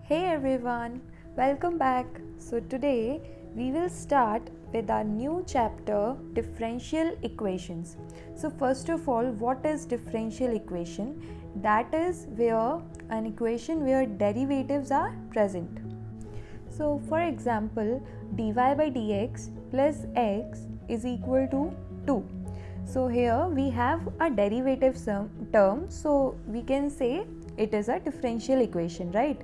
Hey everyone, welcome back. So today we will start with our new chapter, differential equations. So first of all, what is differential equation? That is where an equation where derivatives are present. So for example, dy by dx plus x is equal to 2. So here we have a derivative term, so we can say it is a differential equation, right?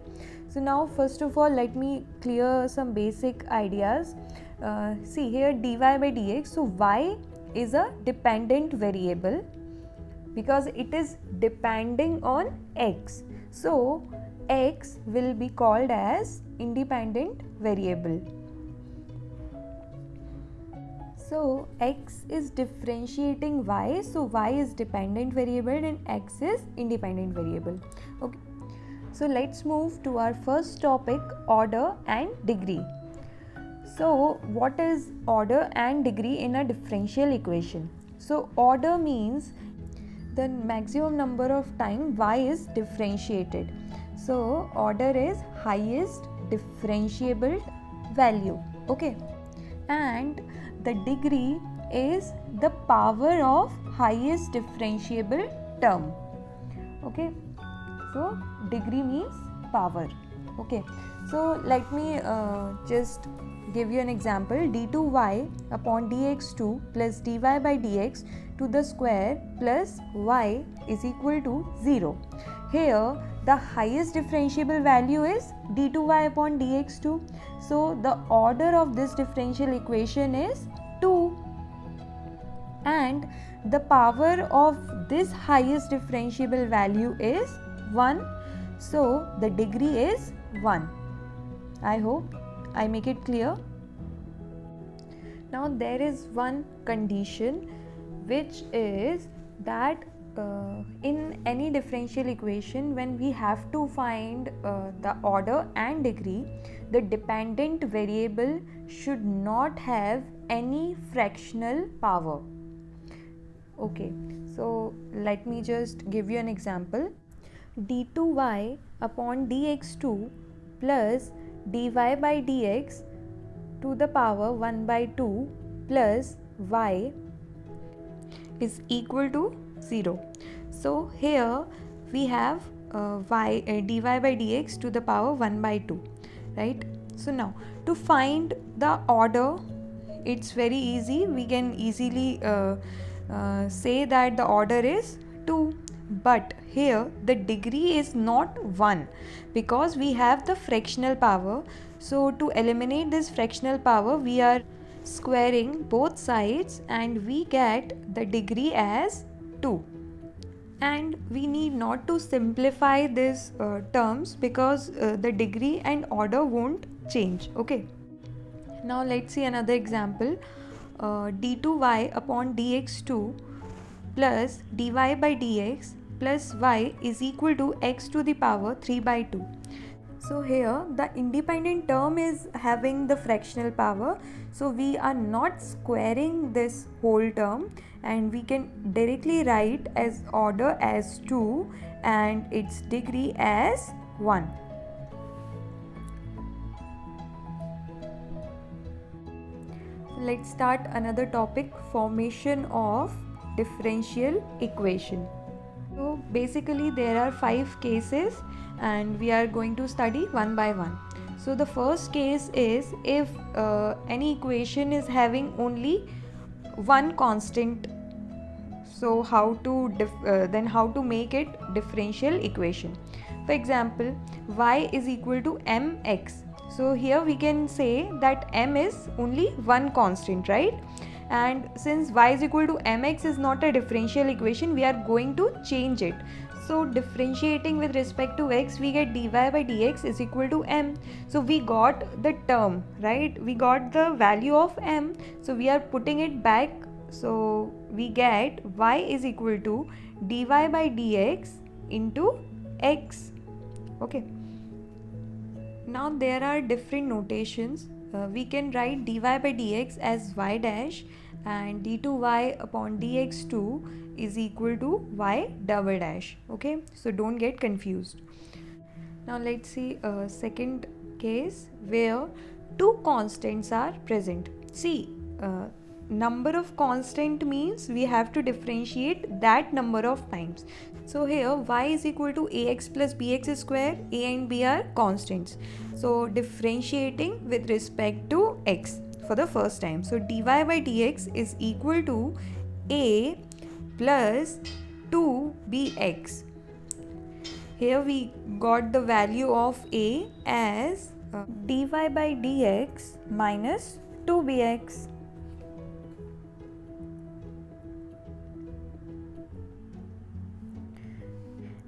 So now first of all, let me clear some basic ideas. See here, dy by dx, so y is a dependent variable because it is depending on x. So x will be called as independent variable. So x is differentiating y, so y is dependent variable and x is independent variable. Okay. So let's move to our first topic, order and degree. So what is order and degree in a differential equation? So order means the maximum number of time y is differentiated. So order is highest differentiable value. Okay. And the degree is the power of highest differentiable term. Okay. So degree means power. Okay. So let me just give you an example. d2y upon dx2 plus dy by dx to the square plus y is equal to 0. Here the highest differentiable value is d2y upon dx2. So the order of this differential equation is 2. And the power of this highest differentiable value is 1. So the degree is 1. I hope I make it clear. Now there is one condition, which is that in any differential equation, when we have to find the order and degree, the dependent variable should not have any fractional power. Okay, so let me just give you an example. d2y upon dx2 plus dy by dx to the power 1 by 2 plus y is equal to 0. So here we have dy by dx to the power 1 by 2, right? So now to find the order, it's very easy. We can easily say that the order is 2. But here the degree is not 1 because we have the fractional power. So to eliminate this fractional power, we are squaring both sides and we get the degree as 2. And we need not to simplify these terms because the degree and order won't change. Okay. Now let's see another example. d2y upon dx2 plus dy by dx plus y is equal to x to the power 3 by 2. So here the independent term is having the fractional power, so we are not squaring this whole term and we can directly write as order as 2 and its degree as 1. Let's start another topic, formation of differential equation. So basically there are 5 cases and we are going to study one by one. So the first case is if any equation is having only one constant. So how to make it differential equation. For example, y is equal to mx. So here we can say that m is only one constant, right? And since y is equal to mx is not a differential equation, we are going to change it. So differentiating with respect to x, we get dy by dx is equal to m. So we got the term, right? We got the value of m. So we are putting it back. So we get y is equal to dy by dx into x. Okay. Now there are different notations. We can write dy by dx as y dash and d2y upon dx2 is equal to y double dash. Okay, so don't get confused. Now let's see a second case where two constants are present. See, number of constant means we have to differentiate that number of times. So here y is equal to ax plus bx square, a and b are constants. So differentiating with respect to x for the first time. So dy by dx is equal to a plus 2bx. Here we got the value of a as dy by dx minus 2bx.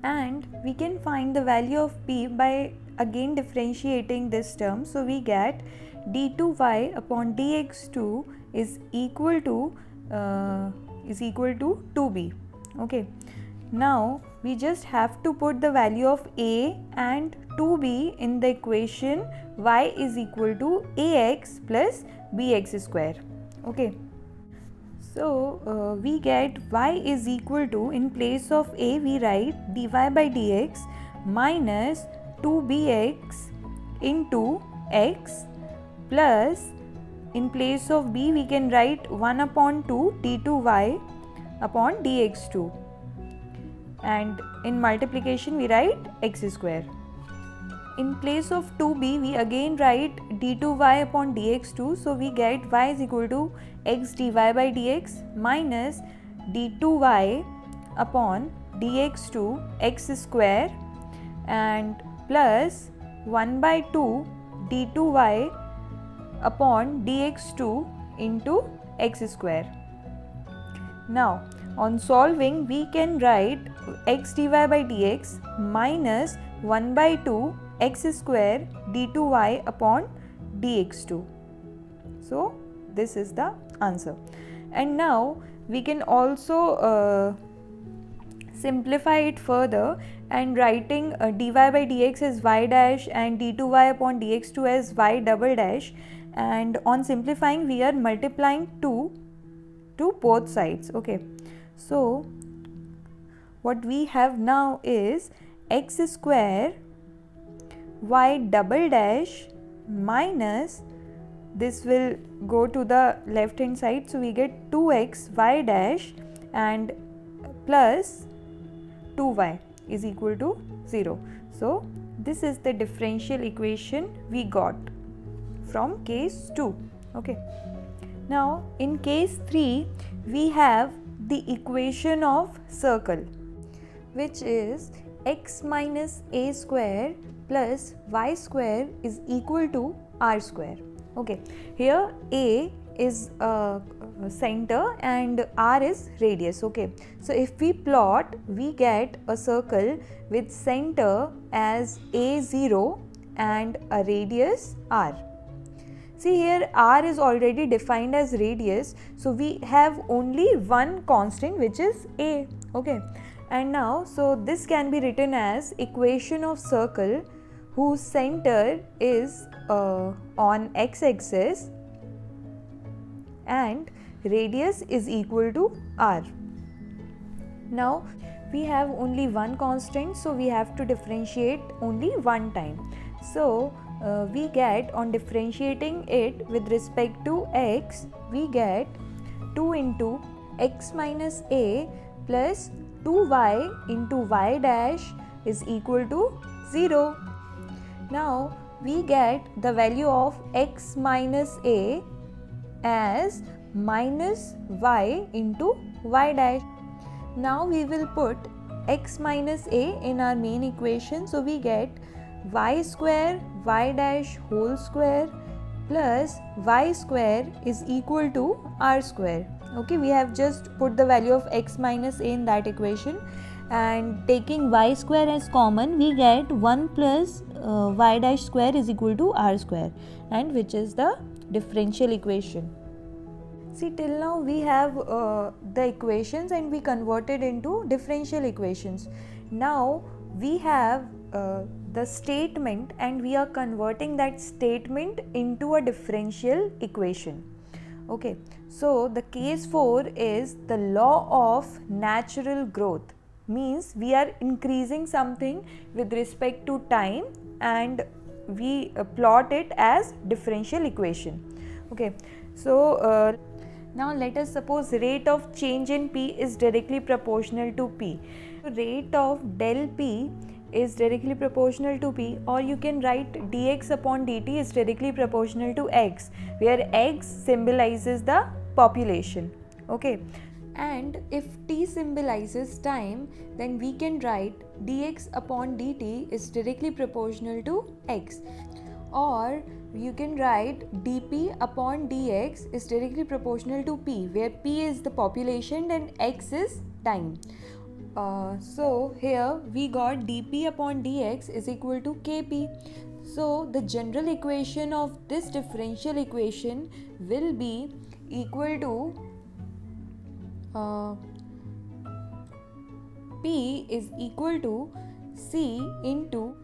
And we can find the value of b by again differentiating this term. So we get d2y upon dx2 is equal to 2b. Okay. Now we just have to put the value of a and 2b in the equation y is equal to ax plus bx square. Okay. So we get y is equal to, in place of a we write dy by dx minus 2bx into x plus, in place of b we can write 1 upon 2 d2y upon dx2, and in multiplication we write x square. In place of 2b we again write d2y upon dx2, so we get y is equal to x dy by dx minus d2y upon dx2 x square and plus 1 by 2 d2y upon dx2 into x square. Now on solving we can write x dy by dx minus 1 by 2 x square d2y upon dx2. So this is the answer. And now we can also simplify it further and writing dy by dx as y dash and d2y upon dx2 as y double dash, and on simplifying we are multiplying 2 to both sides. Okay, so what we have now is x square y double dash minus, this will go to the left hand side, so we get 2x y dash and plus 2y is equal to 0. So this is the differential equation we got from case 2. Okay. Now in case 3 we have the equation of circle, which is x minus a square plus y square is equal to r square. Okay, here a is center and r is radius. Okay, so if we plot we get a circle with center as a0 and a radius r. See, here r is already defined as radius, so we have only one constant which is a. Okay, and now so this can be written as equation of circle whose center is on x-axis and radius is equal to r. Now we have only one constant, so we have to differentiate only one time. So we get, on differentiating it with respect to x, we get 2 into x minus a plus 2y into y dash is equal to 0. Now we get the value of x minus a as minus y into y dash. Now we will put x minus a in our main equation, so we get y square y dash whole square plus y square is equal to r square. Okay, we have just put the value of x minus a in that equation, and taking y square as common we get 1 plus y dash square is equal to r square, and which is the differential equation. See, till now we have the equations and we converted into differential equations. Now we have the statement and we are converting that statement into a differential equation. Okay, so the case 4 is the law of natural growth. means we are increasing something with respect to time and we plot it as differential equation. Okay, so now let us suppose rate of change in P is directly proportional to P. So rate of del P is directly proportional to P, or you can write dx upon dt is directly proportional to x, where x symbolizes the population. Okay, and if t symbolizes time, then we can write dx upon dt is directly proportional to x, or you can write dp upon dx is directly proportional to p, where p is the population and x is time. So here we got dp upon dx is equal to kp. So the general equation of this differential equation will be equal to P is equal to C into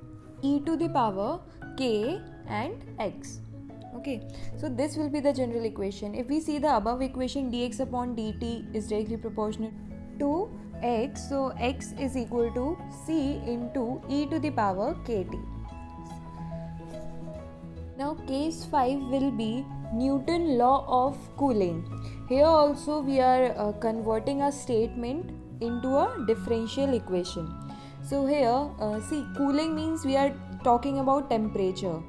e to the power k and x. Okay, so this will be the general equation. If we see the above equation, dx upon dt is directly proportional to x, so x is equal to C into e to the power kt. Now case 5 will be Newton law of cooling. Here also we are converting a statement into a differential equation. So here see, cooling means we are talking about temperature,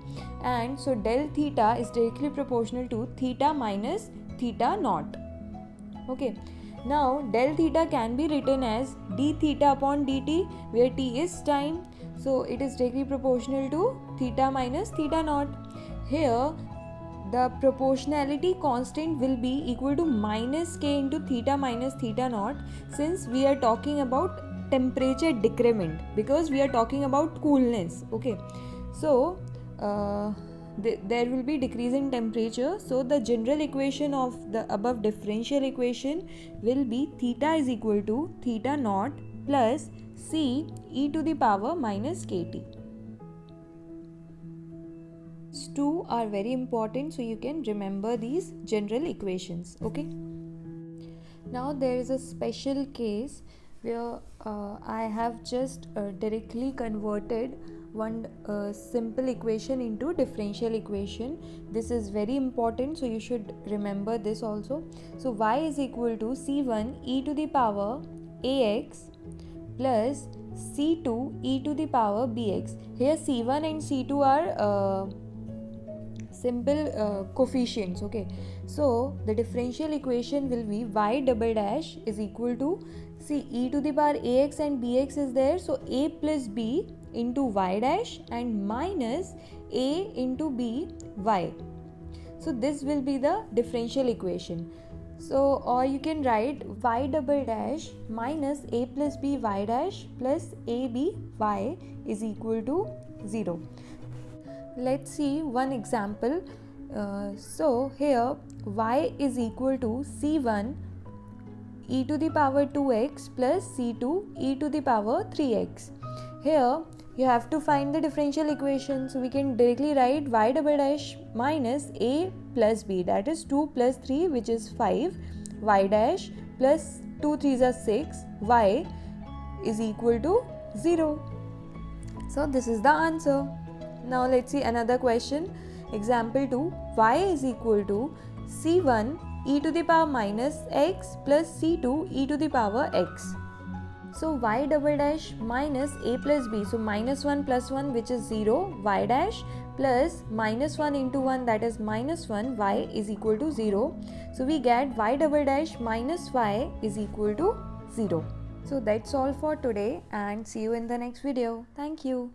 and so del theta is directly proportional to theta minus theta naught. Okay, now del theta can be written as d theta upon dt, where t is time, so it is directly proportional to theta minus theta naught. Here the proportionality constant will be equal to minus k into theta minus theta naught, since we are talking about temperature decrement, because we are talking about coolness. Okay, so there will be decrease in temperature, so the general equation of the above differential equation will be theta is equal to theta naught plus c e to the power minus kt. These two are very important, so you can remember these general equations. Okay, now there is a special case where I have just directly converted one simple equation into differential equation. This is very important, so you should remember this also. So y is equal to c1 e to the power ax plus c2 e to the power bx. Here c1 and c2 are simple coefficients. Okay, so the differential equation will be y double dash is equal to, see, e to the power ax and bx is there, so a plus b into y dash and minus a into b y. So this will be the differential equation. So, or you can write y double dash minus a plus b y dash plus a b y is equal to 0. Let's see one example. So here y is equal to c1 e to the power 2x plus c2 e to the power 3x. Here you have to find the differential equation, so we can directly write y double dash minus a plus b, that is 2 plus 3, which is 5, y dash plus 2 3s are 6, y is equal to 0. So this is the answer. Now let's see another question. Example 2, y is equal to c1 e to the power minus x plus c2 e to the power x. So y double dash minus a plus b, so minus 1 plus 1, which is 0, y dash plus minus 1 into 1, that is minus 1, y is equal to 0. So we get y double dash minus y is equal to 0. So that's all for today, and see you in the next video. Thank you.